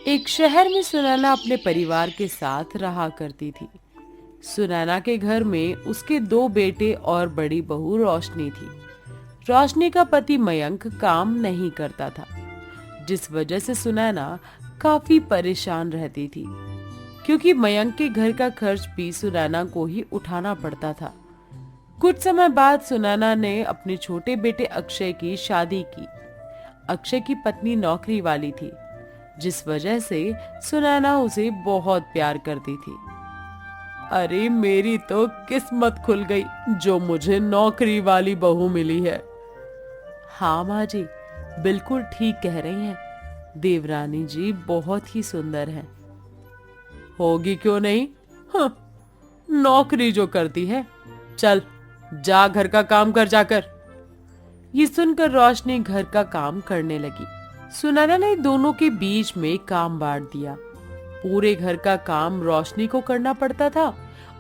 एक शहर में सुनैना अपने परिवार के साथ रहा करती थी। सुनैना के घर में उसके दो बेटे और बड़ी बहू रोशनी थी। रोशनी का पति मयंक काम नहीं करता था, जिस वजह से सुनैना काफी परेशान रहती थी, क्योंकि मयंक के घर का खर्च भी सुनैना को ही उठाना पड़ता था। कुछ समय बाद सुनैना ने अपने छोटे बेटे अक्षय की शादी की। अक्षय की पत्नी नौकरी वाली थी, जिस वजह से सुनैना उसे बहुत प्यार करती थी। अरे मेरी तो किस्मत खुल गई जो मुझे नौकरी वाली बहू मिली है। हाँ माँ जी, बिल्कुल ठीक कह रही हैं। देवरानी जी बहुत ही सुंदर है। होगी क्यों नहीं? हाँ, नौकरी जो करती है। चल जा घर का काम कर जाकर। ये सुनकर रोशनी घर का काम करने लगी। सुनैना ने दोनों के बीच में काम बांट दिया। पूरे घर का काम रोशनी को करना पड़ता था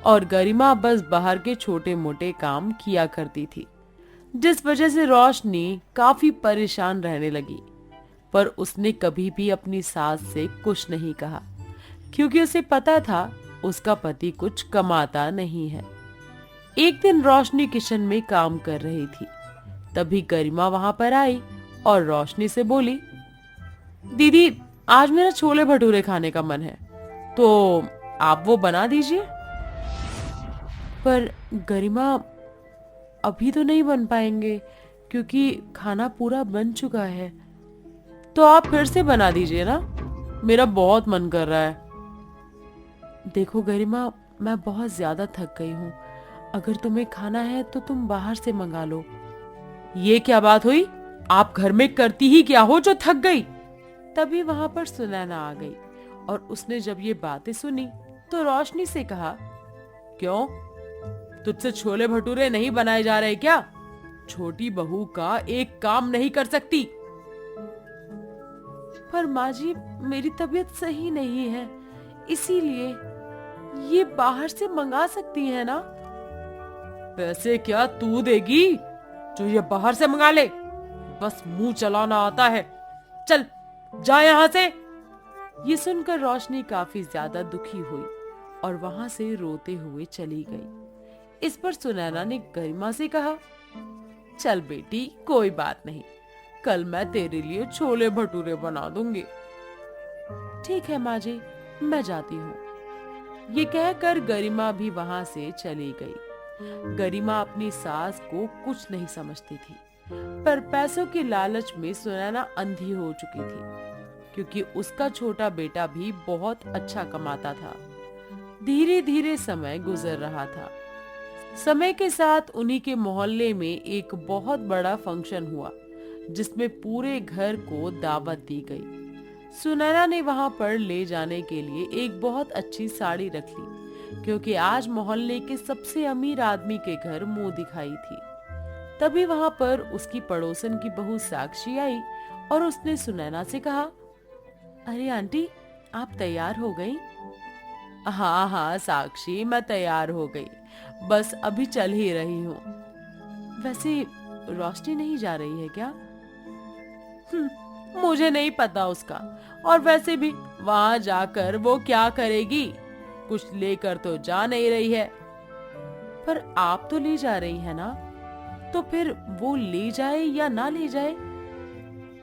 और गरिमा बस बाहर के छोटे मोटे काम किया करती थी, जिस वजह से रोशनी काफी परेशान रहने लगी। पर उसने कभी भी अपनी सास से कुछ नहीं कहा, क्योंकि उसे पता था उसका पति कुछ कमाता नहीं है। एक दिन रोशनी किचन में काम कर रही थी, तभी गरिमा वहां पर आई और रोशनी से बोली, दीदी आज मेरा छोले भटूरे खाने का मन है, तो आप वो बना दीजिए। पर गरिमा, अभी तो नहीं बन पाएंगे क्योंकि खाना पूरा बन चुका है। तो आप फिर से बना दीजिए ना, मेरा बहुत मन कर रहा है। देखो गरिमा, मैं बहुत ज्यादा थक गई हूँ। अगर तुम्हें खाना है तो तुम बाहर से मंगा लो। ये क्या बात हुई? आप घर में करती ही क्या हो जो थक गई? तभी वहां पर सुनैना आ गई और उसने जब ये बातें सुनी तो रोशनी से कहा, क्यों, तुझसे छोले भटूरे नहीं बनाए जा रहे क्या? छोटी बहू का एक काम नहीं कर सकती। पर माँ जी, मेरी तबीयत सही नहीं है, इसीलिए। ये बाहर से मंगा सकती है ना? पैसे क्या तू देगी जो ये बाहर से मंगा ले? बस मुंह चलाना आता है। चल जा यहां से। ये सुनकर रोशनी काफी ज्यादा दुखी हुई और वहां से रोते हुए चली गई। इस पर सुनैना ने गरिमा से कहा, चल बेटी, कोई बात नहीं, कल मैं तेरे लिए छोले भटूरे बना दूंगी। ठीक है माँ जी, मैं जाती हूँ। ये कहकर गरिमा भी वहां से चली गई। गरिमा अपनी सास को कुछ नहीं समझती थी, पर पैसों के लालच में सुनैना अंधी हो चुकी थी, क्योंकि उसका छोटा बेटा भी बहुत अच्छा कमाता था। धीरे धीरे समय गुजर रहा था। समय के साथ उन्हीं के मोहल्ले में एक बहुत बड़ा फंक्शन हुआ, जिसमें पूरे घर को दावत दी गई। सुनैना ने वहां पर ले जाने के लिए एक बहुत अच्छी साड़ी रख ली, क्योंकि आज मोहल्ले के सबसे अमीर आदमी के घर मुंह दिखाई थी। तभी वहां पर उसकी पड़ोसन की बहू साक्षी आई और उसने सुनैना से कहा, अरे आंटी, आप तैयार हो गई? हाँ हाँ साक्षी, मैं तैयार हो गई, बस अभी चल ही रही हूँ। वैसे रोशनी नहीं जा रही है क्या? मुझे नहीं पता उसका, और वैसे भी वहां जाकर वो क्या करेगी? कुछ लेकर तो जा नहीं रही है। पर आप तो ले जा रही है ना, तो फिर वो ले जाए या ना ले जाए?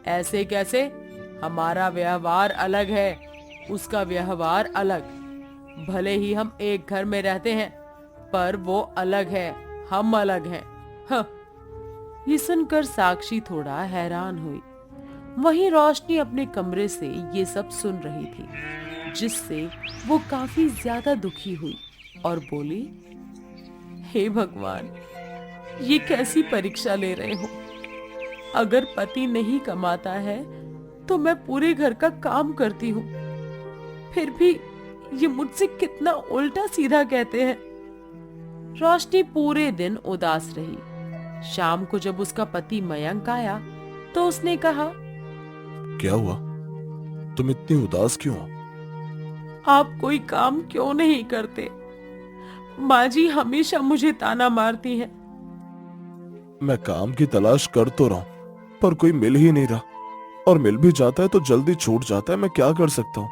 ऐसे कैसे? हमारा व्यवहार अलग है, उसका व्यवहार अलग। भले ही हम एक घर में रहते हैं, पर वो अलग है, हम अलग हैं। हाँ। ये सुनकर साक्षी थोड़ा हैरान हुई। वहीं रोशनी अपने कमरे से ये सब सुन रही थी, जिससे वो काफी ज्यादा दुखी हुई और बोली, हे भगवान, ये कैसी परीक्षा ले रहे हो? अगर पति नहीं कमाता है तो मैं पूरे घर का काम करती हूँ, फिर भी ये मुझसे कितना उल्टा सीधा कहते हैं। रोशनी पूरे दिन उदास रही। शाम को जब उसका पति मयंक आया तो उसने कहा, क्या हुआ? तुम इतनी उदास क्यों हो? आप कोई काम क्यों नहीं करते? माँ जी हमेशा मुझे ताना मारती हैं। मैं काम की तलाश कर तो रहा हूं, पर कोई मिल ही नहीं रहा। और मिल भी जाता है तो जल्दी छूट जाता है। मैं क्या कर सकता हूँ?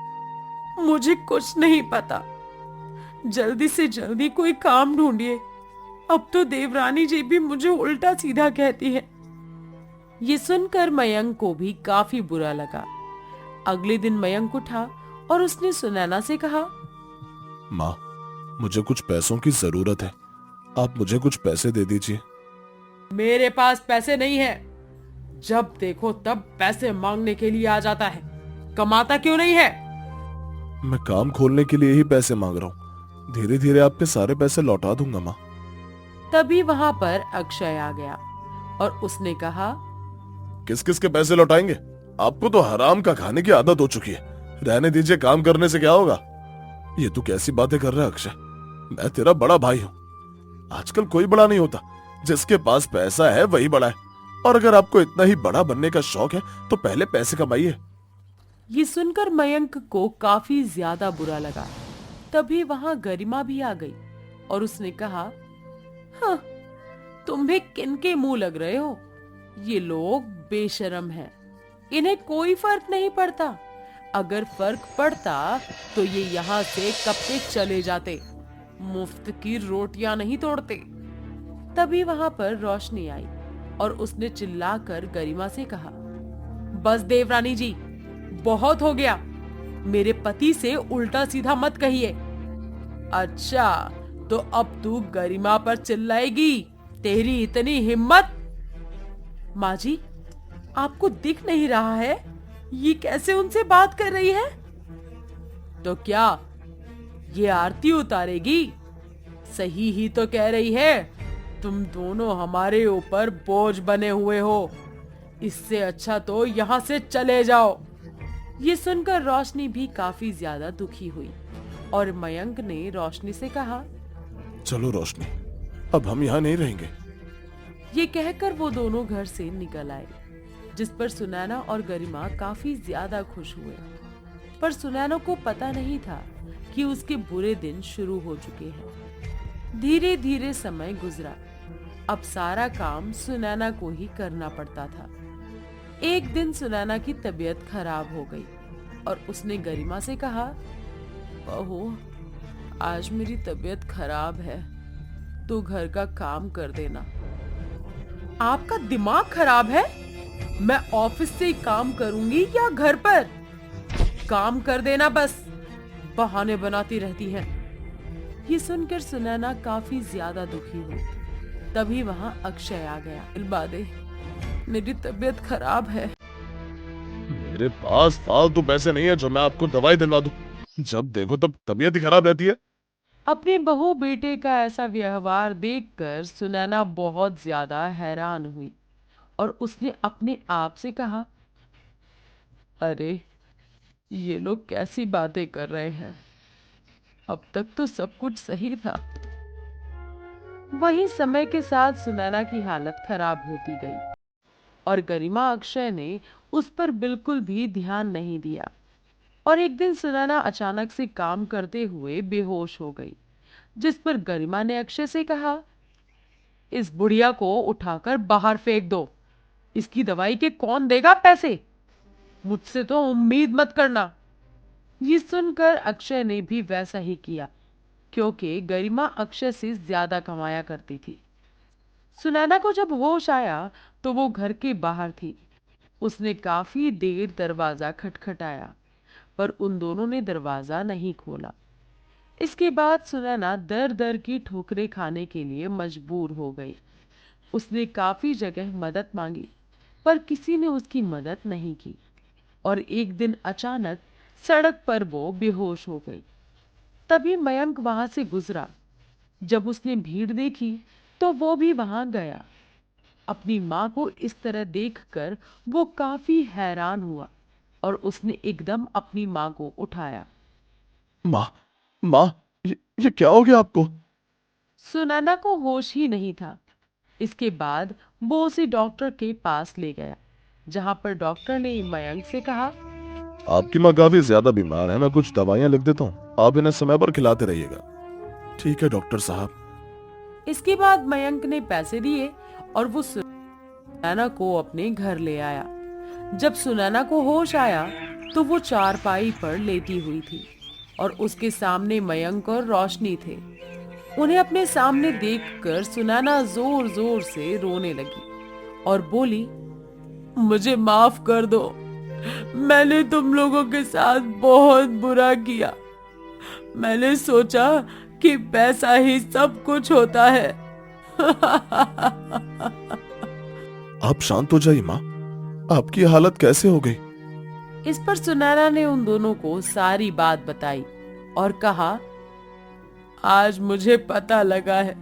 मुझे कुछ नहीं पता। जल्दी से जल्दी कोई काम ढूंढिए। अब तो देवरानी जी भी मुझे उल्टा सीधा कहती है। ये सुनकर मयंक को भी काफी बुरा लगा। अगले दिन मयंक उठा और उसने सुनैना से कहा, माँ, मुझे कुछ पैसों की जरूरत है। आप मुझे कुछ पैसे दे दीजिए। मेरे पास पैसे नहीं है। जब देखो तब पैसे मांगने के लिए आ जाता है। कमाता क्यों नहीं है? मैं काम खोलने के लिए ही पैसे मांग रहा हूँ। धीरे धीरे आपके सारे पैसे लौटा दूंगा माँ। तभी वहां पर अक्षय आ गया और उसने कहा, किस किस के पैसे लौटाएंगे? आपको तो हराम का खाने की आदत हो चुकी है। रहने दीजिए, काम करने से क्या होगा? ये तू कैसी बातें कर रहा है अक्षय? मैं तेरा बड़ा भाई हूँ। आजकल कोई बड़ा नहीं होता, जिसके पास पैसा है वही बड़ा है। और अगर आपको इतना ही बड़ा बनने का शौक है तो पहले पैसे कमाइए। ये सुनकर मयंक को काफी ज्यादा बुरा लगा। तभी वहां गरिमा भी आ गई और उसने कहा, हाँ, तुम भी किनके मुंह लग रहे हो? ये लोग बेशरम हैं। इन्हें कोई फर्क नहीं पड़ता। अगर फर्क पड़ता तो ये यहाँ से कब से चले जाते। मुफ्त की रोटियां नहीं तोड़ते। तभी वहां पर रोशनी आई और उसने चिल्लाकर गरिमा से कहा, बस देवरानी जी, बहुत हो गया। मेरे पति से उल्टा सीधा मत कहिए। अच्छा, तो अब तू गरिमा पर चिल्लाएगी? तेरी इतनी हिम्मत? माँ जी, आपको दिख नहीं रहा है ये कैसे उनसे बात कर रही है? तो क्या ये आरती उतारेगी? सही ही तो कह रही है। तुम दोनों हमारे ऊपर बोझ बने हुए हो। इससे अच्छा तो यहाँ से चले जाओ। ये सुनकर रोशनी भी काफी ज्यादा दुखी हुई और मयंक ने रोशनी से कहा, चलो रोशनी, अब हम यहाँ नहीं रहेंगे। ये कहकर वो दोनों घर से निकल आए, जिस पर सुनैना और गरिमा काफी ज्यादा खुश हुए। पर सुनैना को पता नहीं था कि उसके बुरे दिन शुरू हो चुके हैं। धीरे धीरे समय गुजरा। अब सारा काम सुनैना को ही करना पड़ता था। एक दिन सुनैना की तबीयत खराब हो गई और उसने गरिमा से कहा, बहू, आज मेरी तबीयत खराब है, तू घर का काम कर देना। आपका दिमाग खराब है? मैं ऑफिस से ही काम करूंगी या घर पर? काम कर देना बस, बहाने बनाती रहती हैं। ये सुनकर सुनैना काफी ज्यादा दुखी हुई। तभी वहां अक्षय आ गया। इल्बादे, मेरी तबीयत खराब है। मेरे पास फालतू पैसे नहीं है जो मैं आपको दवाई दिलवा दूं। जब देखो तब तबीयत ही खराब रहती है। अपने बहू बेटे का ऐसा व्यवहार देखकर सुनैना बहुत ज्यादा हैरान हुई और उसने अपने आप से कहा, अरे, ये लोग कैसी बातें कर रहे हैं? अब तक तो सब कुछ सही था। वहीं समय के साथ सुनैना की हालत खराब होती गई और गरिमा अक्षय ने उस पर बिल्कुल भी ध्यान नहीं दिया। और एक दिन सुनैना अचानक से काम करते हुए बेहोश हो गई, जिस पर गरिमा ने अक्षय से कहा, इस बुढ़िया को उठाकर बाहर फेंक दो। इसकी दवाई के कौन देगा पैसे? मुझसे तो उम्मीद मत करना। ये सुनकर अक्षय ने भी वैसा ही किया, क्योंकि गरिमा अक्षय से ज्यादा कमाया करती थी। सुनैना को जब होश आया तो वो घर के बाहर थी। उसने काफी देर दरवाजा खटखटाया, पर उन दोनों ने दरवाजा नहीं खोला। इसके बाद सुनैना दर दर की ठोकरें खाने के लिए मजबूर हो गई। उसने काफी जगह मदद मांगी, पर किसी ने उसकी मदद नहीं की और एक दिन अचानक सड़क पर वो बेहोश हो गई। तभी मयंक वहां से गुजरा। जब उसने भीड़ देखी तो वो भी वहां गया। अपनी माँ को इस तरह देखकर वो काफी हैरान हुआ और उसने एकदम अपनी माँ को उठाया। माँ, माँ, ये क्या हो गया आपको? सुनैना को होश ही नहीं था। इसके बाद वो उसे डॉक्टर के पास ले गया, जहां पर डॉक्टर ने मयंक से कहा, आपकी माँ काफी ज्यादा बीमार है। मैं कुछ दवाइयाँ लिख देता हूँ, आप इन्हें समय पर खिलाते रहिएगा। ठीक है डॉक्टर साहब। इसके बाद मयंक ने पैसे दिए और वो सुनैना को अपने घर ले आया, जब सुनैना को होश आया तो वो चारपाई पर लेटी हुई थी और उसके सामने मयंक और रोशनी थे। उन्हें अपने सामने देखकर सुनैना जोर जोर से रोने लगी और बोली, मुझे माफ कर दो, मैंने तुम लोगों के साथ बहुत बुरा किया। मैंने सोचा कि पैसा ही सब कुछ होता है। आप शांत हो जाइए माँ, आपकी हालत कैसे हो गई? इस पर सुनैना ने उन दोनों को सारी बात बताई और कहा, आज मुझे पता लगा है,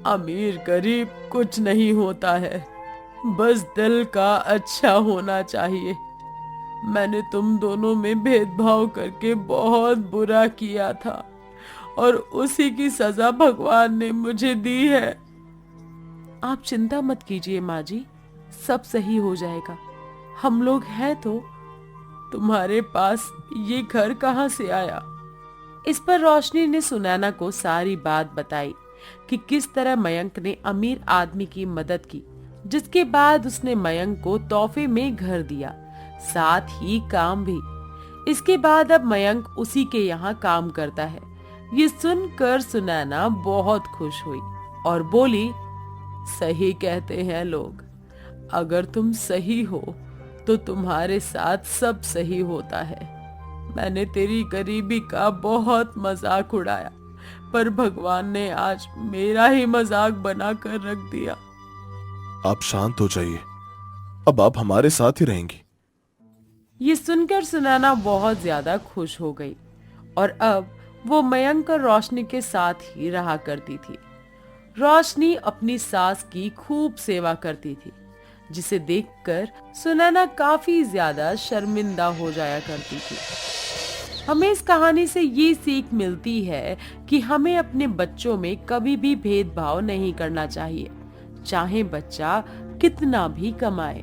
अमीर गरीब कुछ नहीं होता है, बस दिल का अच्छा होना चाहिए। मैंने तुम दोनों में भेदभाव करके बहुत बुरा किया था और उसी की सजा भगवान ने मुझे दी है। आप चिंता मत कीजिए माँ जी, सब सही हो जाएगा। हम लोग हैं तो तुम्हारे पास ये घर कहाँ से आया? इस पर रोशनी ने सुनैना को सारी बात बताई कि किस तरह मयंक ने अमीर आदमी की मदद की, जिसके बाद उसने मयंक को तोहफे में घर दिया, साथ ही काम भी। इसके बाद अब मयंक उसी के यहाँ काम करता है। ये सुनकर सुनैना बहुत खुश हुई और बोली, सही कहते हैं लोग, अगर तुम सही हो तो तुम्हारे साथ सब सही होता है। मैंने तेरी गरीबी का बहुत मजाक उड़ाया, पर भगवान ने आज मेरा ही मजाक बनाकर रख दिया। आप शांत हो जाइए, अब आप हमारे साथ ही रहेंगी। ये सुनकर सुनैना बहुत ज्यादा खुश हो गई और अब वो मयंक और रोशनी के साथ ही रहा करती थी। रोशनी अपनी सास की खूब सेवा करती थी, जिसे देखकर सुनैना काफी ज्यादा शर्मिंदा हो जाया करती थी। हमें इस कहानी से ये सीख मिलती है कि हमें अपने बच्चों में कभी भी भेदभाव नहीं करना चाहिए, चाहे बच्चा कितना भी कमाए।